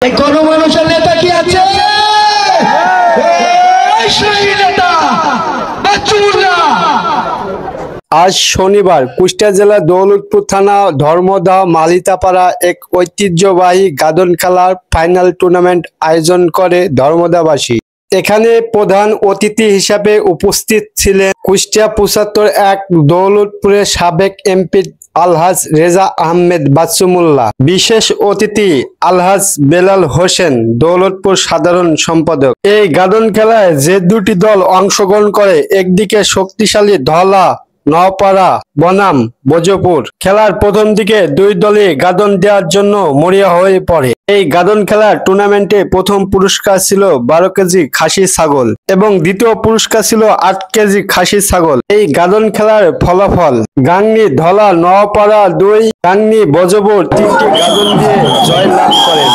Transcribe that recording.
এই গণমানুষের নেতা কি আছে? সেই নেতা আজ শনিবার কুষ্টিয়া জেলার দৌলতপুর থানা ধর্মদহ মালিতাপাড়া এক ঐতিহ্যবাহী গাদন খেলার ফাইনাল টুর্নামেন্ট আয়োজন করে ধর্মদহবাসী। এখানে প্রধান অতিথি হিসাবে উপস্থিত ছিলেন কুষ্টিয়া ৭৫ দৌলতপুরের সাবেক এমপি আলহাজ রেজা আহমেদ বাচ্চুমুল্লাহ, বিশেষ অতিথি আলহাজ বেলাল হোসেন, দৌলতপুর সাধারণ সম্পাদক। এই গাদন খেলায় যে দুটি দল অংশগ্রহণ করে, একদিকে শক্তিশালী ধলা নওপাড়া বনাম ভোজপুর। খেলার প্রথম দিকে দুই দলই গাদন দেওয়ার জন্য মরিয়া হয়ে পড়ে। এই গাদন খেলার টুর্নামেন্টে প্রথম পুরস্কার ছিল ১২ কেজি খাসি ছাগল এবং দ্বিতীয় পুরস্কার ছিল ৮ কেজি খাসি ছাগল। এই গাদন খেলার ফলাফল: গাংনী ধলা নওপাড়া ২, গাংনী ভোজপুর ৩টি গাদন দিয়ে জয় লাভ করে।